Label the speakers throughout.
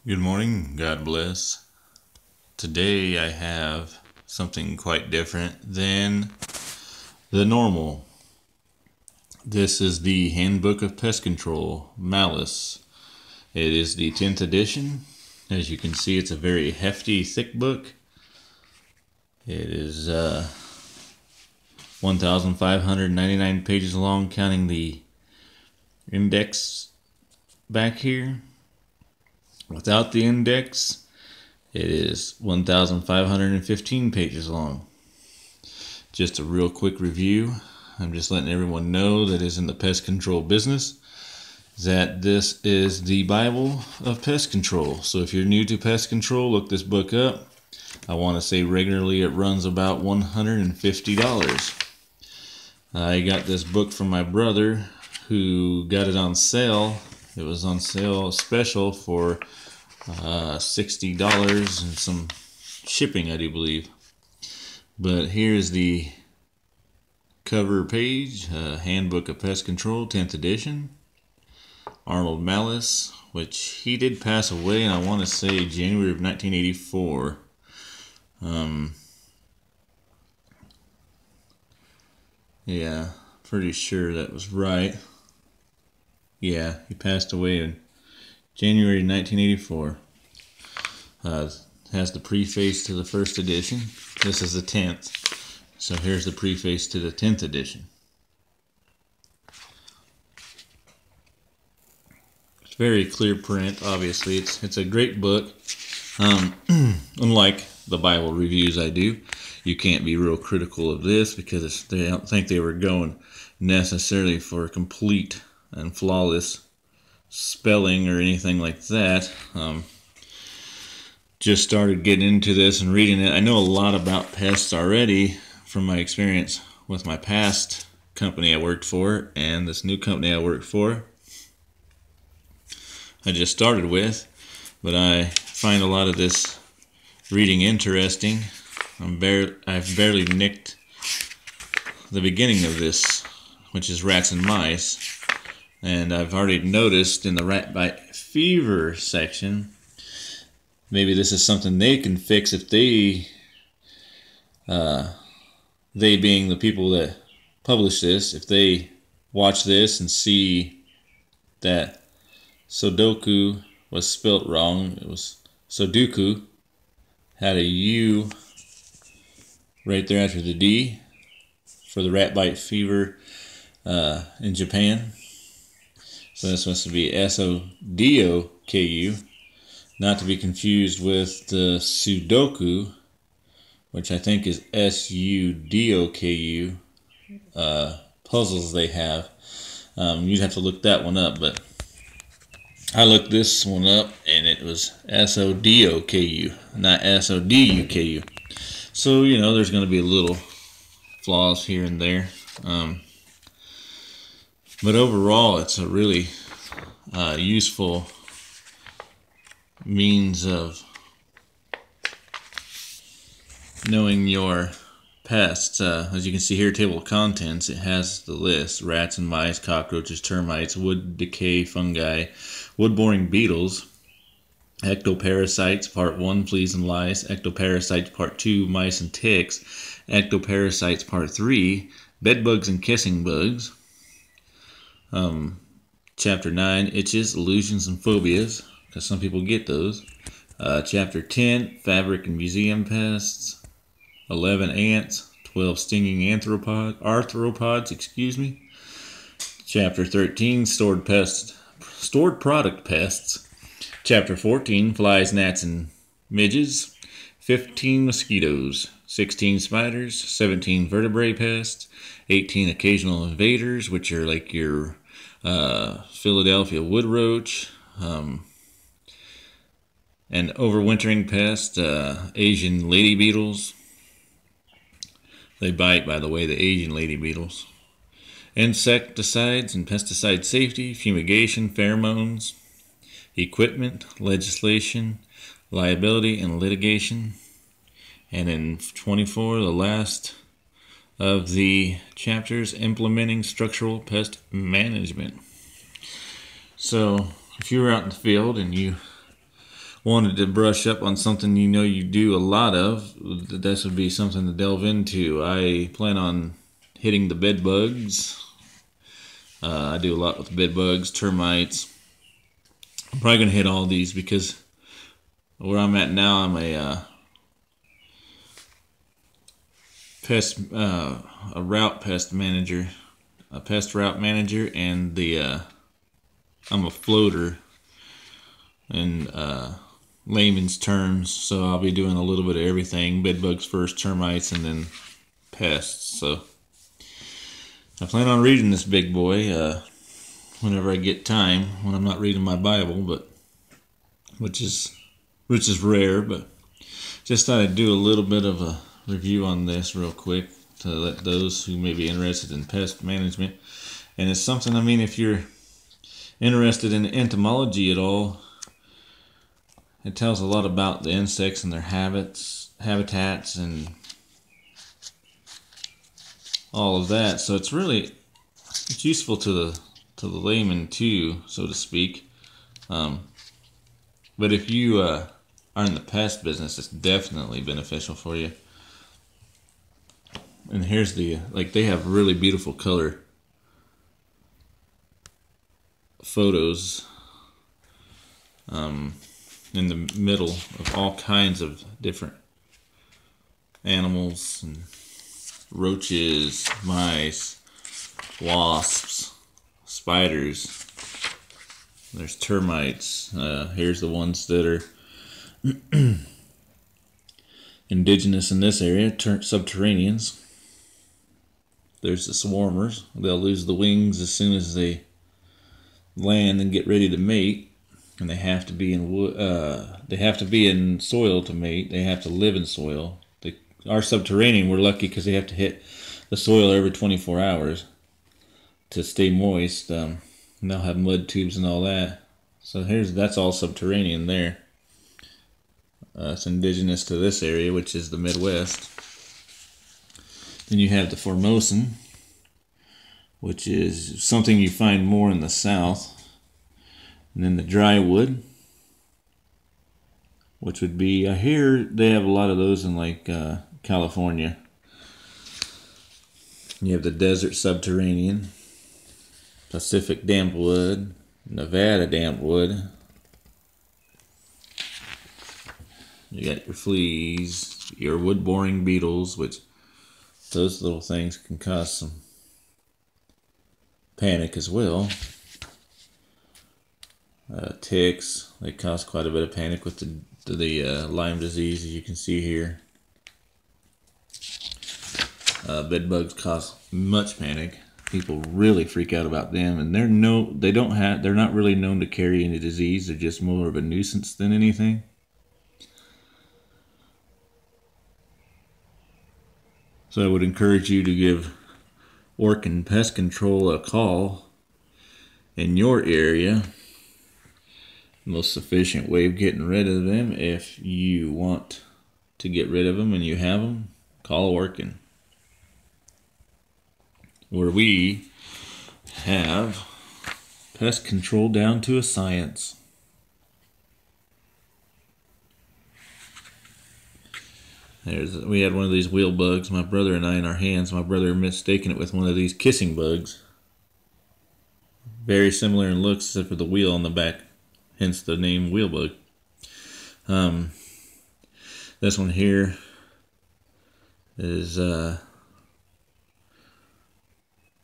Speaker 1: Good morning, God bless. Today I have something quite different than the normal. This is the Handbook of Pest Control, Mallis. It is the 10th edition. As you can see, it's a very hefty, thick book. It is 1,599 pages long, counting the index back here. Without the index, it is 1,515 pages long. Just a real quick review. I'm just letting everyone know that is in the pest control business that this is the Bible of pest control. So if you're new to pest control, look this book up. I want to say regularly it runs about $150. I got this book from my brother who got it on sale. It was on sale special for $60 and some shipping, I do believe. But here's the cover page, Handbook of Pest Control, 10th edition. Arnold Mallis, which he did pass away, and I want to say January of 1984. Yeah, pretty sure that was right. Yeah, he passed away in January 1984. Has the preface to the first edition. This is the 10th. So here's the preface to the 10th edition. It's very clear print, obviously. It's a great book. Unlike the Bible reviews I do, you can't be real critical of this because they don't think they were going necessarily for complete and flawless spelling or anything like that. Just started getting into this and reading it. I know a lot about pests already from my experience with my past company I worked for and this new company I work for. I just started with, but I find a lot of this reading interesting. I've barely nicked the beginning of this, which is rats and mice. And I've already noticed in the rat bite fever section, maybe this is something they can fix if they being the people that publish this, if they watch this and see that Sudoku was spelt wrong. It was Sudoku, had a U right there after the D for the rat bite fever in Japan. So this must be S-O-D-O-K-U, not to be confused with the Sudoku, which I think is S-U-D-O-K-U, puzzles they have. You'd have to look that one up, but I looked this one up and it was S-O-D-O-K-U, not S-O-D-U-K-U. So, you know, there's going to be little flaws here and there. But overall, it's a really useful means of knowing your pests. As you can see here, table of contents, it has the list: rats and mice, cockroaches, termites, wood decay, fungi, wood-boring beetles, ectoparasites, part 1, fleas and lice, ectoparasites, part 2, mice and ticks, ectoparasites, part 3, bedbugs and kissing bugs, Chapter 9, itches, illusions, and phobias, because some people get those. Chapter 10, fabric and museum pests. 11, ants. 12, stinging arthropods. Chapter 13, stored product pests. Chapter 14, flies, gnats, and midges. 15, mosquitoes. 16, spiders. 17, vertebrae pests. 18, occasional invaders, which are like your Philadelphia wood roach, and overwintering pest, Asian lady beetles. They bite, by the way, the Asian lady beetles. Insecticides and pesticide safety, fumigation, pheromones, equipment, legislation, liability, and litigation. And in 24, the last of the chapters, implementing structural pest management. So if you were out in the field and you wanted to brush up on something you know you do a lot of, this would be something to delve into. I plan on hitting the bed bugs. I do a lot with bed bugs, termites. I'm probably going to hit all these because where I'm at now, I'm a route pest manager, a pest route manager, and I'm a floater in layman's terms, so I'll be doing a little bit of everything: bed bugs first, termites, and then pests. So I plan on reading this big boy whenever I get time, when I'm not reading my Bible, but which is rare. But just thought I'd do a little bit of a review on this real quick to let those who may be interested in pest management. And it's something, I mean, if you're interested in entomology at all, it tells a lot about the insects and their habitats, and all of that. So it's useful to the layman too, so to speak. But if you are in the pest business, it's definitely beneficial for you. And here's they have really beautiful color photos in the middle of all kinds of different animals and roaches, mice, wasps, spiders. There's termites. Here's the ones that are indigenous in this area, subterraneans. There's the swarmers. They'll lose the wings as soon as they land and get ready to mate, and they have to be in soil to mate. They have to live in soil. Our subterranean, we're lucky because they have to hit the soil every 24 hours to stay moist. And they'll have mud tubes and all that. So that's all subterranean there. It's indigenous to this area, which is the Midwest. Then you have the Formosan, which is something you find more in the South. And then the drywood, which would be, I hear they have a lot of those in like California. You have the desert subterranean, Pacific dampwood, Nevada dampwood. You got your fleas, your wood-boring beetles, which those little things can cause some panic as well. Ticks, they cause quite a bit of panic with the Lyme disease, as you can see here. Bed bugs cause much panic. People really freak out about them, and they're not really known to carry any disease. They're just more of a nuisance than anything. So I would encourage you to give Orkin Pest Control a call in your area. Most efficient way of getting rid of them, if you want to get rid of them and you have them, call Orkin. Where we have pest control down to a science. We had one of these wheel bugs, my brother and I, in our hands. My brother mistaken it with one of these kissing bugs. Very similar in looks, except for the wheel on the back, hence the name wheel bug. This one here is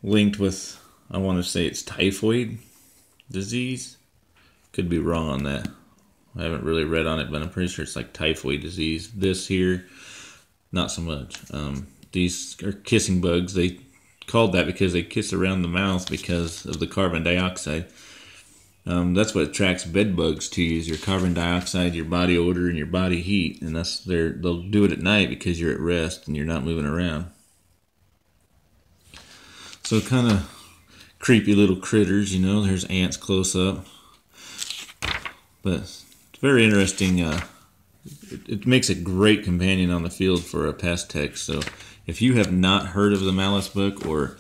Speaker 1: linked with, I want to say it's typhoid disease. Could be wrong on that. I haven't really read on it, but I'm pretty sure it's like typhoid disease. This here, not so much. These are kissing bugs. They called that because they kiss around the mouth because of the carbon dioxide. That's what attracts bed bugs to you, is your carbon dioxide, your body odor, and your body heat. And they'll do it at night because you're at rest and you're not moving around. So kind of creepy little critters, you know. There's ants close up. But it's very interesting. It makes a great companion on the field for a pest tech. So if you have not heard of the Mallis book, or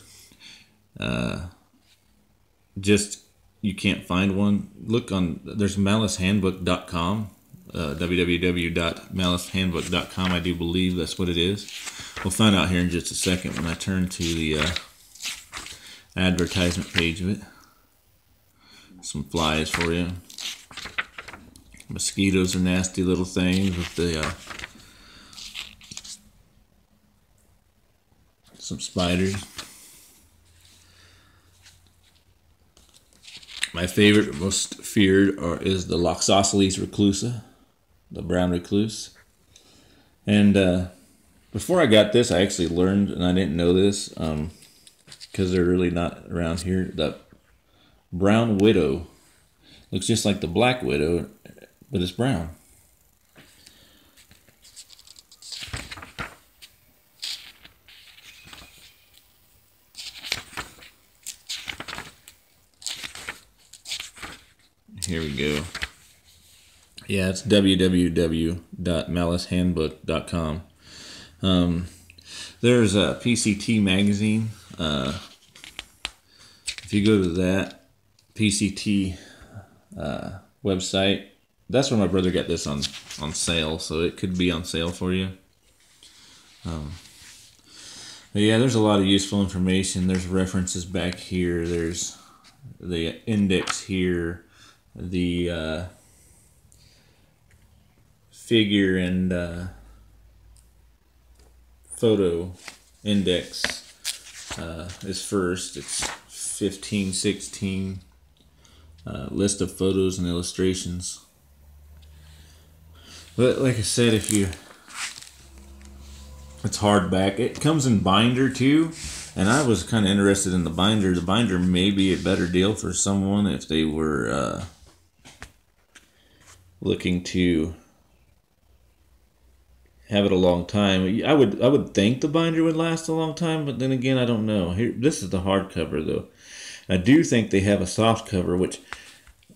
Speaker 1: just you can't find one, look on, there's MallisHandbook.com. www.mallishandbook.com. I do believe that's what it is. We'll find out here in just a second when I turn to the advertisement page of it. Some flies for you. Mosquitoes are nasty little things with the some spiders. My favorite, most feared, is the Loxosceles reclusa, the brown recluse. And before I got this, I actually learned, and I didn't know this, because they're really not around here, the brown widow looks just like the black widow, but it's brown. Here we go. Yeah, it's www.mallishandbook.com. There's a PCT magazine. If you go to that PCT website, that's where my brother got this on sale, so it could be on sale for you. But yeah, there's a lot of useful information. There's references back here. There's the index here. The figure and photo index is first. It's 15, 16 list of photos and illustrations. But like I said, it's hardback. It comes in binder too, and I was kind of interested in the binder. The binder may be a better deal for someone if they were looking to have it a long time. I would think the binder would last a long time, but then again, I don't know. Here, this is the hardcover though. I do think they have a soft cover, which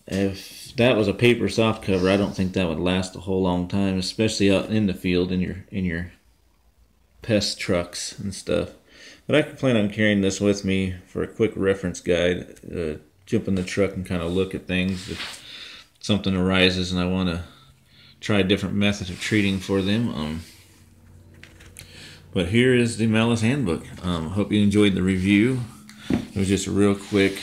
Speaker 1: if that was a paper soft cover, I don't think that would last a whole long time, especially out in the field in your pest trucks and stuff. But I can plan on carrying this with me for a quick reference guide. Jump in the truck and kind of look at things if something arises and I want to try a different method of treating for them. But here is the Mallis Handbook. Hope you enjoyed the review. It was just a real quick,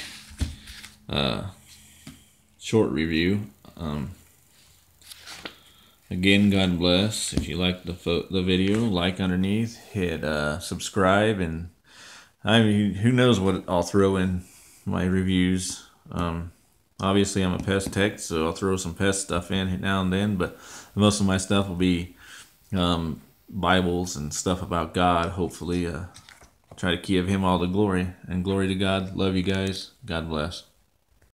Speaker 1: short review. Again, God bless. If you like the video, like underneath, hit subscribe, and I mean, who knows what I'll throw in my reviews. Obviously, I'm a pest tech, so I'll throw some pest stuff in now and then, but most of my stuff will be Bibles and stuff about God, hopefully. Try to give Him all the glory, and glory to God. Love you guys. God bless.